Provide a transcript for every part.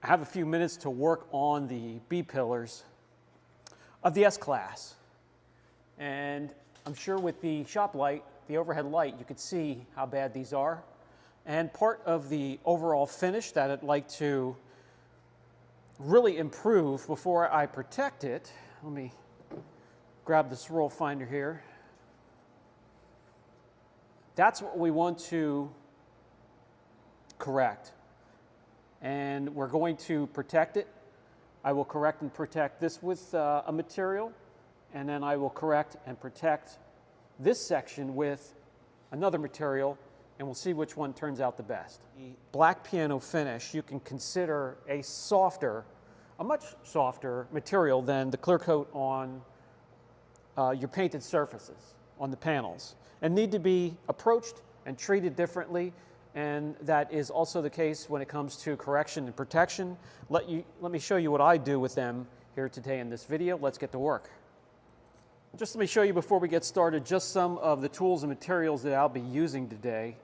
I have a few minutes to work on the B pillars of the S-Class. And I'm sure with the shop light, the overhead light, you could see how bad these are. And part of the overall finish that I'd like to really improve before I protect it, let me grab this roll finder here. That's what we want to correct. And we're going to protect it. I will correct and protect this with a material, and then I will correct and protect this section with another material, and we'll see which one turns out the best. The black piano finish, you can consider a much softer material than the clear coat on your painted surfaces, on the panels, and need to be approached and treated differently. And that is also the case when it comes to correction and protection. Let me show you what I do with them here today in this video. Let's get to work. Just let me show you before we get started just some of the tools and materials that I'll be using today.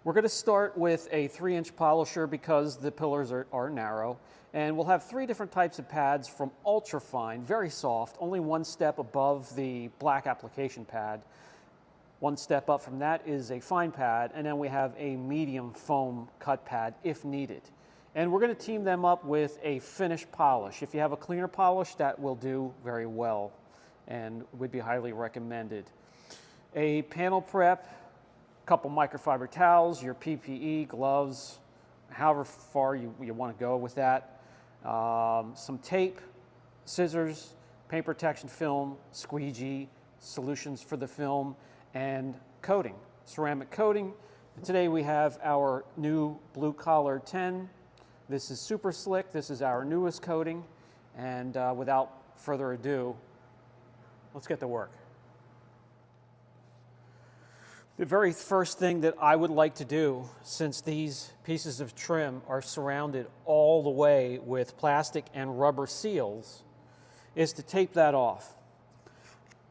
We're going to start with a 3-inch polisher because the pillars are narrow. And we'll have 3 different types of pads, from ultra fine, very soft, only 1 step above the black application pad. 1 step up from that is a fine pad, and then we have a medium foam cut pad if needed. And we're going to team them up with a finish polish. If you have a cleaner polish, that will do very well and would be highly recommended. A panel prep, a couple microfiber towels, your PPE, gloves, however far you want to go with that. Some tape, scissors, paint protection film, squeegee, solutions for the film, and coating, ceramic coating. And today we have our new blue collar 10. This is super slick. This is our newest coating. And without further ado, let's get to work. The very first thing that I would like to do, since these pieces of trim are surrounded all the way with plastic and rubber seals, is to tape that off.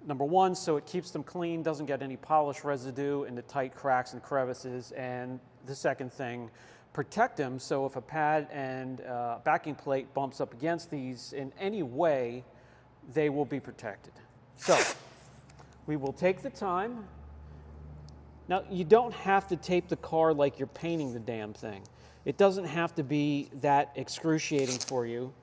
Number one, so it keeps them clean, doesn't get any polish residue in the tight cracks and crevices. And the second thing, protect them so if a pad and backing plate bumps up against these in any way, they will be protected. So we will take the time. Now, you don't have to tape the car like you're painting the damn thing. It doesn't have to be that excruciating for you.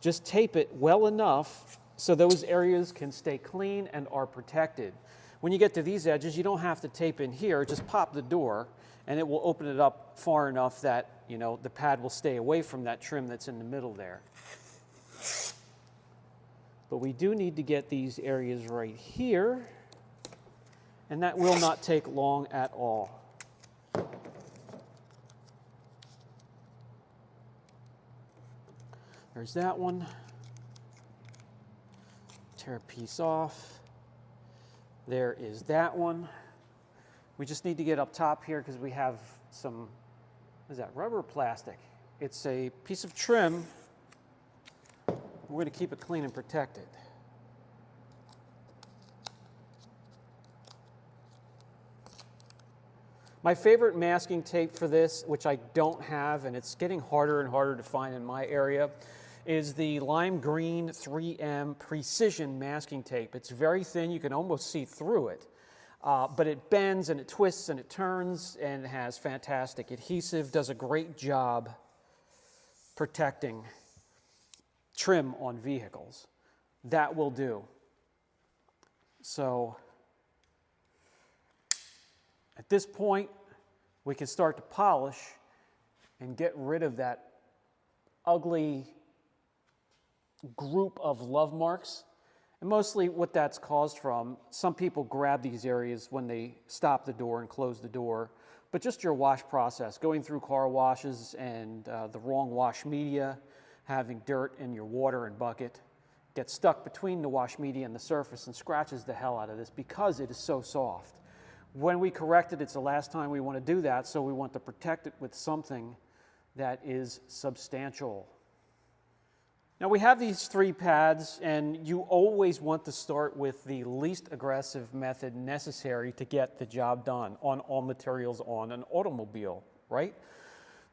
Just tape it well enough so those areas can stay clean and are protected. When you get to these edges, you don't have to tape in here. Just pop the door, and it will open it up far enough that, you know, the pad will stay away from that trim that's in the middle there. But we do need to get these areas right here, and that will not take long at all. There's that one. Tear a piece off. There is that one. We just need to get up top here because we have some, what is that, rubber or plastic? It's a piece of trim. We're going to keep it clean and protected. My favorite masking tape for this, which I don't have, and it's getting harder and harder to find in my area, is the lime green 3M precision masking tape. It's very thin, you can almost see through it, but it bends and it twists and it turns and it has fantastic adhesive, does a great job protecting trim on vehicles. That will do. So at this point, we can start to polish and get rid of that ugly group of love marks. And mostly what that's caused from, some people grab these areas when they stop the door and close the door, but just your wash process, going through car washes and the wrong wash media, having dirt in your water and bucket, gets stuck between the wash media and the surface and scratches the hell out of this because it is so soft. When we correct it, it's the last time we want to do that, so we want to protect it with something that is substantial. Now we have these 3 pads, and you always want to start with the least aggressive method necessary to get the job done on all materials on an automobile, right?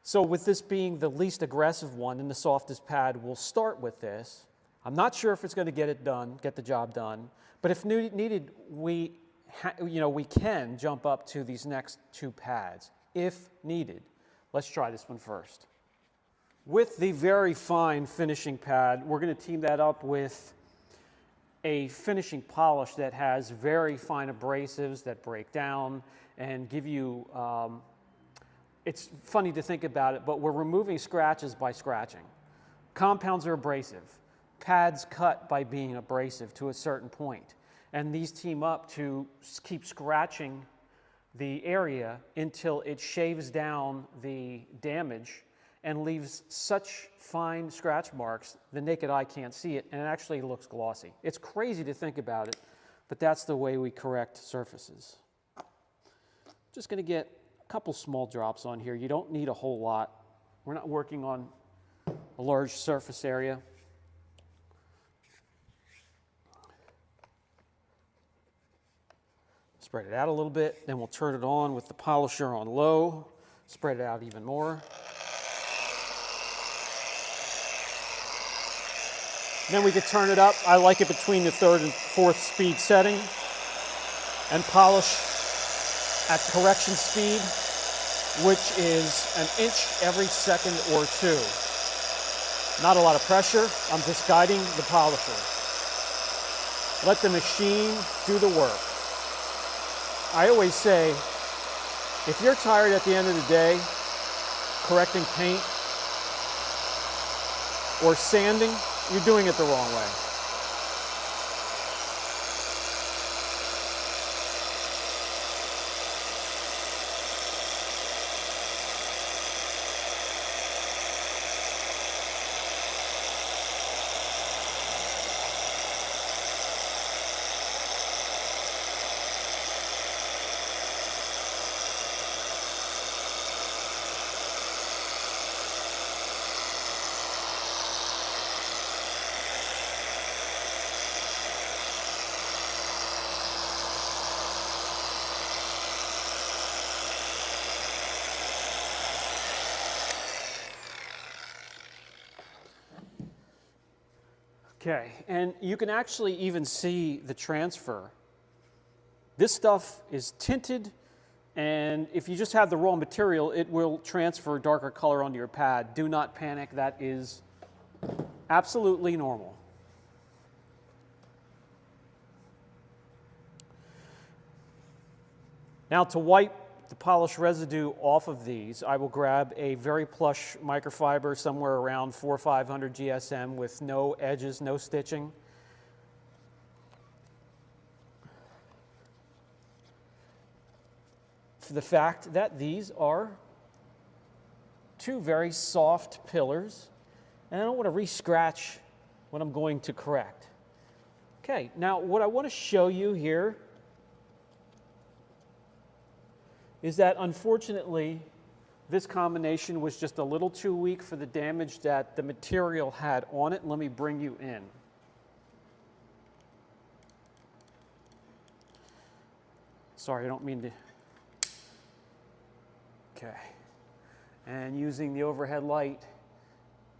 So with this being the least aggressive one and the softest pad, we'll start with this. I'm not sure if it's going to get the job done, but if needed, we can jump up to these next two pads if needed. Let's try this one first. With the very fine finishing pad, we're going to team that up with a finishing polish that has very fine abrasives that break down and give you, it's funny to think about it, but we're removing scratches by scratching. Compounds are abrasive. Pads cut by being abrasive to a certain point. And these team up to keep scratching the area until it shaves down the damage and leaves such fine scratch marks the naked eye can't see it, and it actually looks glossy. It's crazy to think about it, but that's the way we correct surfaces. Just going to get a couple small drops on here. You don't need a whole lot. We're not working on a large surface area. Spread it out a little bit, then we'll turn it on with the polisher on low, spread it out even more. Then we can turn it up. I like it between the 3rd and 4th speed setting, and polish at correction speed, which is an inch every second or 2. Not a lot of pressure, I'm just guiding the polisher. Let the machine do the work. I always say, if you're tired at the end of the day, correcting paint or sanding, you're doing it the wrong way. Okay, and you can actually even see the transfer. This stuff is tinted, and if you just have the raw material, it will transfer darker color onto your pad. Do not panic, that is absolutely normal. Now to wipe the polish residue off of these, I will grab a very plush microfiber somewhere around 400 or 500 GSM with no edges, no stitching. For the fact that these are two very soft pillars, and I don't want to re-scratch what I'm going to correct. Okay, now what I want to show you here is that unfortunately this combination was just a little too weak for the damage that the material had on it. Let me bring you in. Sorry, I don't mean to. Okay. And using the overhead light,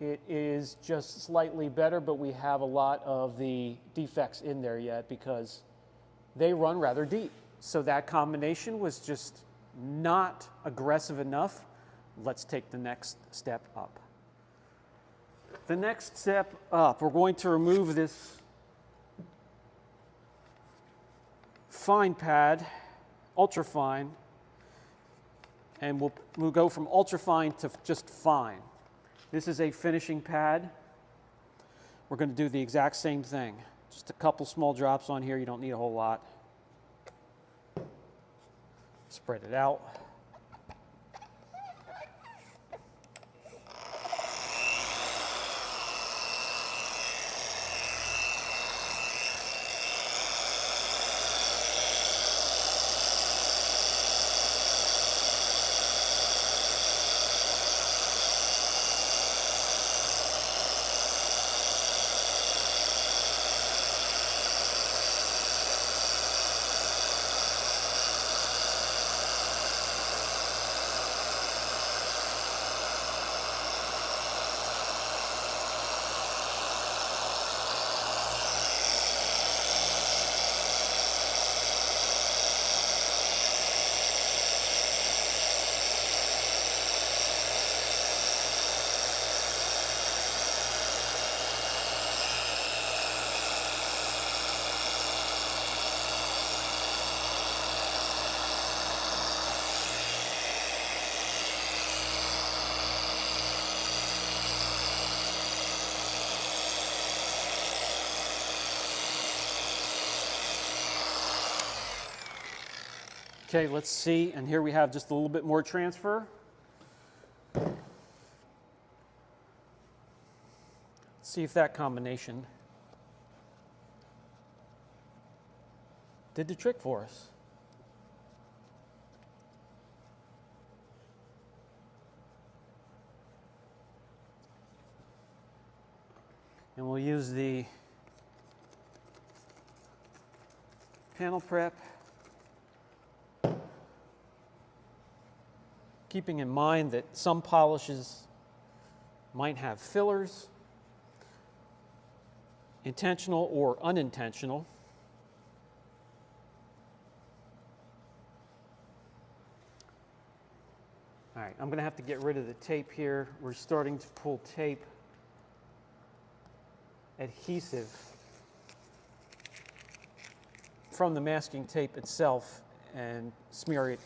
it is just slightly better, but we have a lot of the defects in there yet because they run rather deep. So that combination was just not aggressive enough. Let's take the next step up. The next step up, we're going to remove this fine pad, ultra fine, and we'll go from ultra fine to just fine. This is a finishing pad. We're going to do the exact same thing. Just a couple small drops on here, you don't need a whole lot. Spread it out. Okay, let's see, and here we have just a little bit more transfer. Let's see if that combination did the trick for us. And we'll use the panel prep, keeping in mind that some polishes might have fillers, intentional or unintentional. All right, I'm going to have to get rid of the tape here. We're starting to pull tape adhesive from the masking tape itself and smearing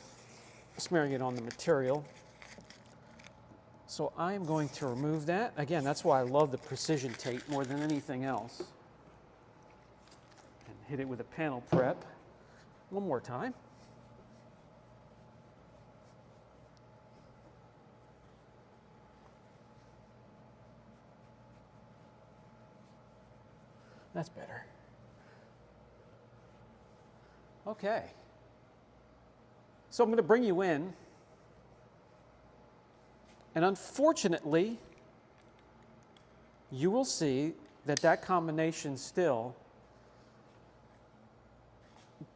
it on the material. So I'm going to remove that. Again, that's why I love the precision tape more than anything else. And hit it with a panel prep one more time. That's better. Okay. So I'm going to bring you in. And unfortunately, you will see that that combination still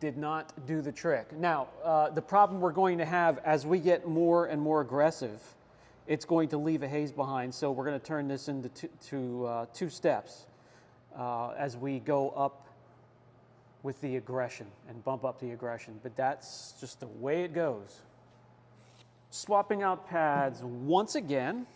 did not do the trick. Now, the problem we're going to have as we get more and more aggressive, it's going to leave a haze behind. So we're going to turn this into two steps. As we go up with the aggression and bump up the aggression, but that's just the way it goes. Swapping out pads once again.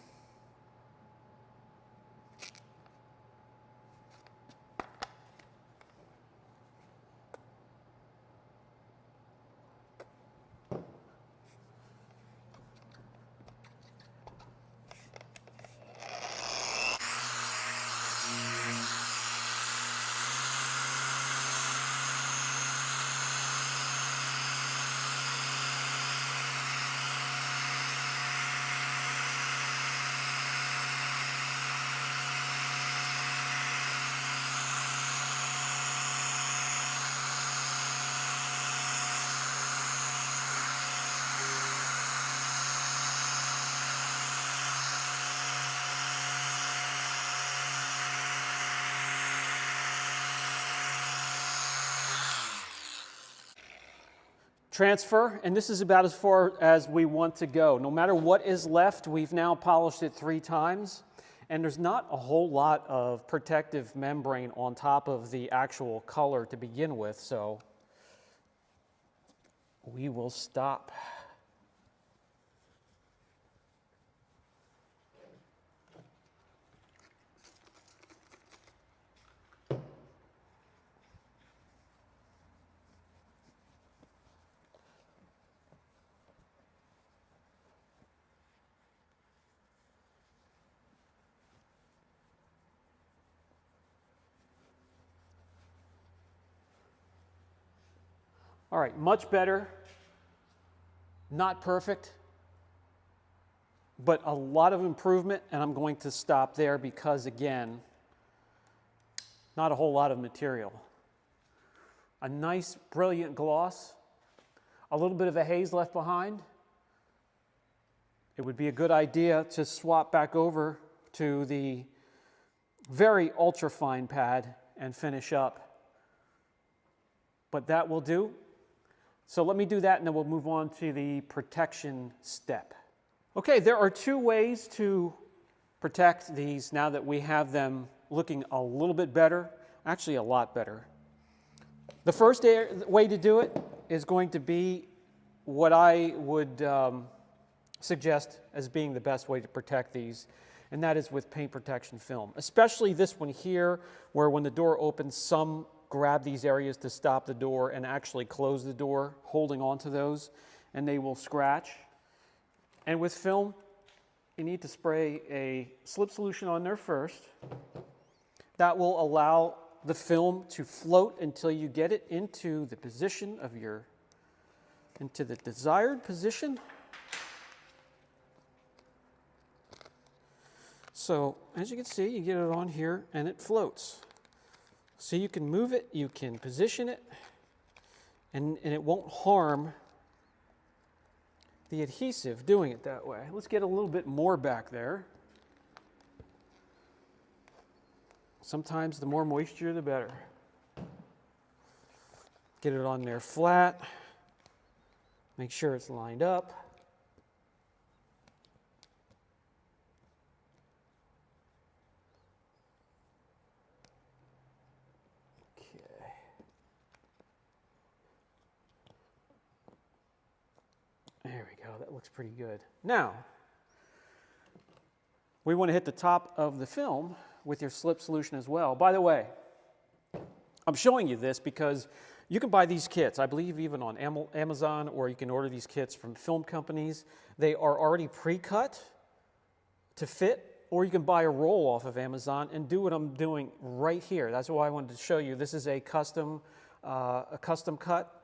Transfer, and this is about as far as we want to go. No matter what is left, we've now polished it 3 times, and there's not a whole lot of protective membrane on top of the actual color to begin with, so we will stop. All right, much better. Not perfect, but a lot of improvement, and I'm going to stop there because, again, not a whole lot of material. A nice, brilliant gloss, a little bit of a haze left behind. It would be a good idea to swap back over to the very ultra-fine pad and finish up. But that will do. So let me do that, and then we'll move on to the protection step. Okay, there are 2 ways to protect these now that we have them looking a little bit better, actually a lot better. The first way to do it is going to be what I would suggest as being the best way to protect these, and that is with paint protection film, especially this one here, where when the door opens, some grab these areas to stop the door and actually close the door, holding on to those, and they will scratch. And with film, you need to spray a slip solution on there first. That will allow the film to float until you get it into the position of your into the desired position. So as you can see, you get it on here and it floats. So you can move it, you can position it, and it won't harm the adhesive doing it that way. Let's get a little bit more back there. Sometimes the more moisture, the better. Get it on there flat. Make sure it's lined up. Okay. There we go. That looks pretty good. Now, we want to hit the top of the film with your slip solution as well. By the way, I'm showing you this because you can buy these kits, I believe even on Amazon, or you can order these kits from film companies. They are already pre-cut to fit, or you can buy a roll off of Amazon and do what I'm doing right here. That's why I wanted to show you. This is a custom cut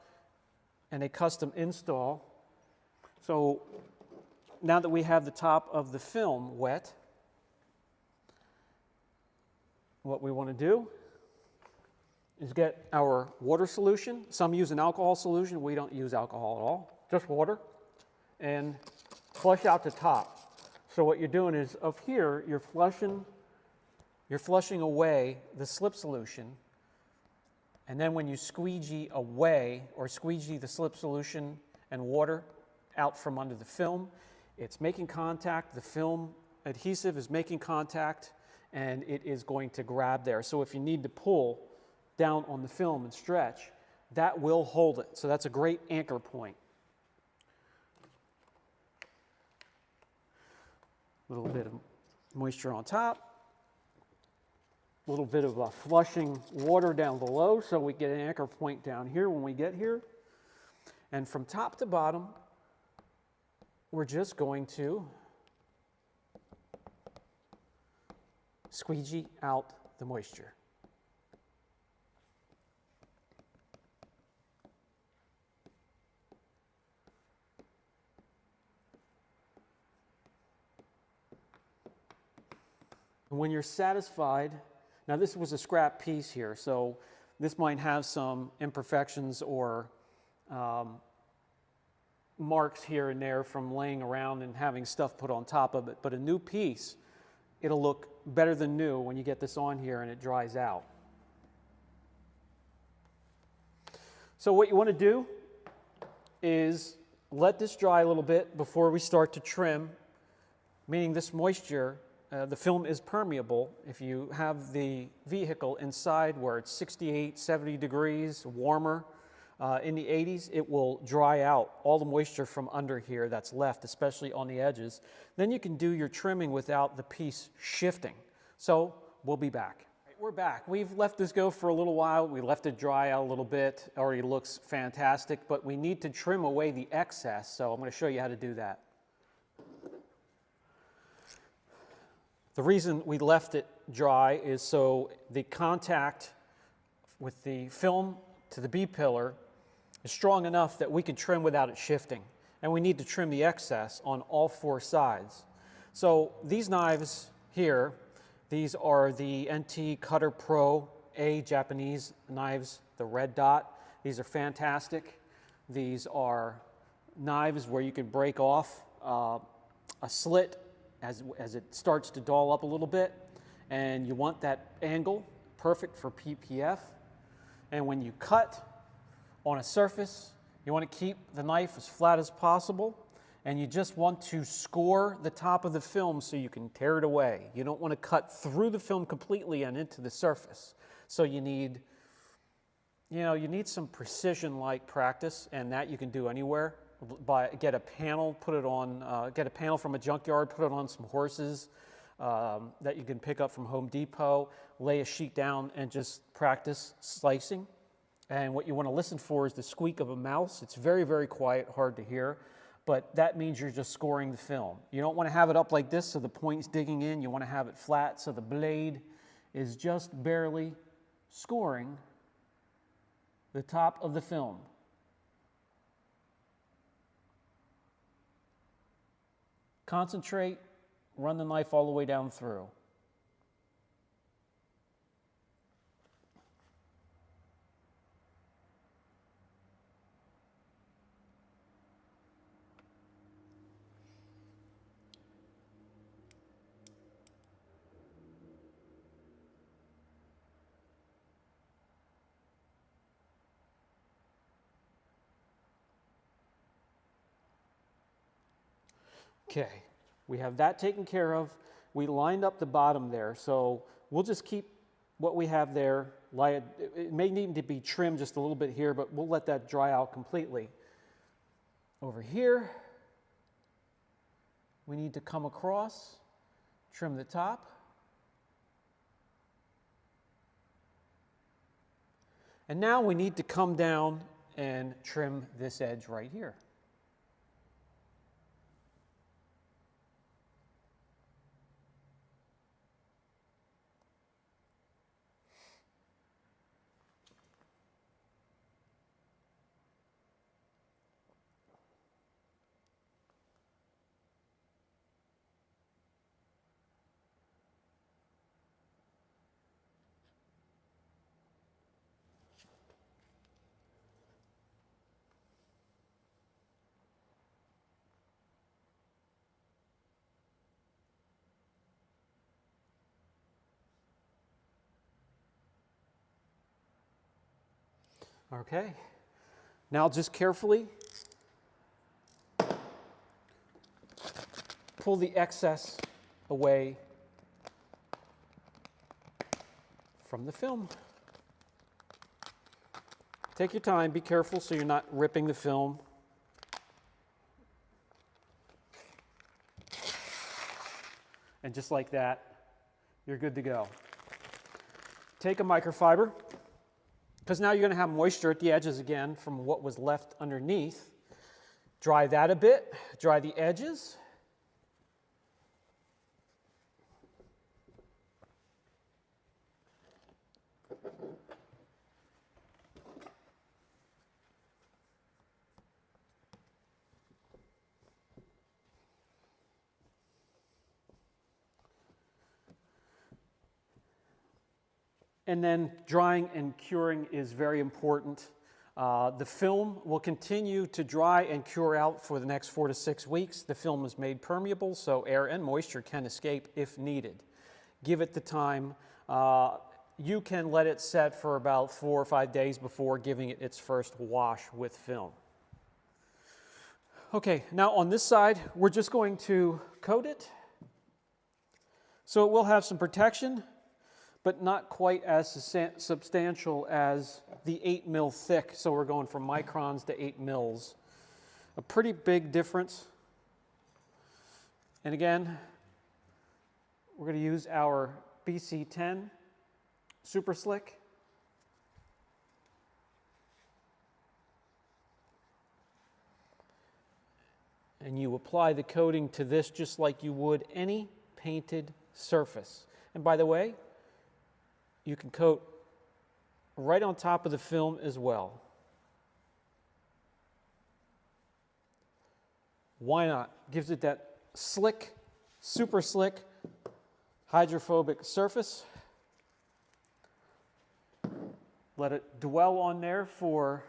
and a custom install. So now that we have the top of the film wet, what we want to do is get our water solution. Some use an alcohol solution. We don't use alcohol at all, just water, and flush out the top. So what you're doing is up here, you're flushing away the slip solution, and then when you squeegee away or squeegee the slip solution and water out from under the film, it's making contact. The film adhesive is making contact, and it is going to grab there. So if you need to pull down on the film and stretch, that will hold it. So that's a great anchor point. A little bit of moisture on top, a little bit of flushing water down below so we get an anchor point down here when we get here. And from top to bottom, we're just going to squeegee out the moisture. When you're satisfied, now this was a scrap piece here, so this might have some imperfections or marks here and there from laying around and having stuff put on top of it, but a new piece, it'll look better than new when you get this on here and it dries out. So what you want to do is let this dry a little bit before we start to trim, meaning this moisture, the film is permeable. If you have the vehicle inside where it's 68, 70 degrees warmer, in the 80s, it will dry out all the moisture from under here that's left, especially on the edges. Then you can do your trimming without the piece shifting. So we'll be back. We're back. We've let this go for a little while. We left it dry out a little bit. It already looks fantastic, but we need to trim away the excess. So I'm going to show you how to do that. The reason we left it dry is so the contact with the film to the B-pillar is strong enough that we can trim without it shifting. And we need to trim the excess on all four sides. So these knives here, these are the NT Cutter Pro A Japanese knives, the red dot. These are fantastic. These are knives where you can break off a slit as it starts to dull up a little bit. And you want that angle, perfect for PPF. And when you cut on a surface, you want to keep the knife as flat as possible, and you just want to score the top of the film so you can tear it away. You don't want to cut through the film completely and into the surface. So you need some precision-like practice, and that you can do anywhere. Get a panel, put it on, get a panel from a junkyard, put it on some horses that you can pick up from Home Depot, lay a sheet down and just practice slicing. And what you want to listen for is the squeak of a mouse. It's very, very quiet, hard to hear, but that means you're just scoring the film. You don't want to have it up like this so the point's digging in. You want to have it flat so the blade is just barely scoring the top of the film. Concentrate, run the knife all the way down through. Okay, we have that taken care of. We lined up the bottom there, so we'll just keep what we have there. It may need to be trimmed just a little bit here, but we'll let that dry out completely. Over here, we need to come across, trim the top. And now we need to come down and trim this edge right here. Okay, now just carefully pull the excess away from the film. Take your time, be careful so you're not ripping the film. And just like that, you're good to go. Take a microfiber, because now you're going to have moisture at the edges again from what was left underneath. Dry that a bit, dry the edges. And then drying and curing is very important. The film will continue to dry and cure out for the next 4 to 6 weeks. The film is made permeable, so air and moisture can escape if needed. Give it the time. You can let it set for about 4 or 5 days before giving it its first wash with film. Okay, now on this side, we're just going to coat it. So it will have some protection, but not quite as substantial as the 8 mil thick. So we're going from microns to 8 mils. A pretty big difference. And again, we're going to use our BC10 Super Slick. And you apply the coating to this just like you would any painted surface. And by the way, you can coat right on top of the film as well. Why not? Gives it that slick, super slick, hydrophobic surface. Let it dwell on there for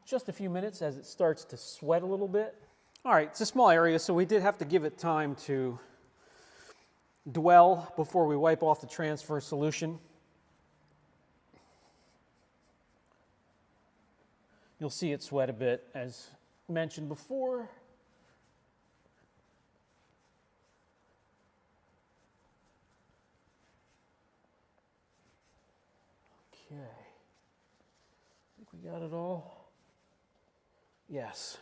just a few minutes as it starts to sweat a little bit. All right, it's a small area, so we did have to give it time to dwell before we wipe off the transfer solution. You'll see it sweat a bit, as mentioned before. Okay. I think we got it all. Yes.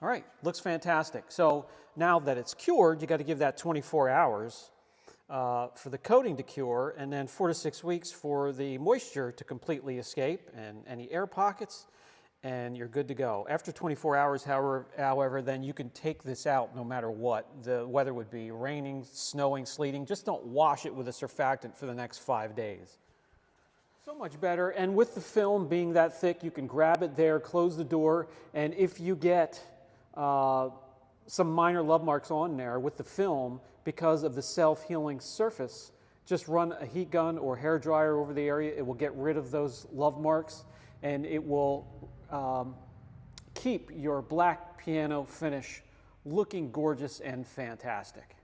All right, looks fantastic. So now that it's cured, you got to give that 24 hours for the coating to cure, and then 4 to 6 weeks for the moisture to completely escape and any air pockets, and you're good to go. After 24 hours, however, then you can take this out no matter what. The weather would be raining, snowing, sleeting. Just don't wash it with a surfactant for the next 5 days. So much better, and with the film being that thick, you can grab it there, close the door, and if you get some minor love marks on there with the film because of the self-healing surface. Just run a heat gun or hair dryer over the area. It will get rid of those love marks, and it will keep your black piano finish looking gorgeous and fantastic.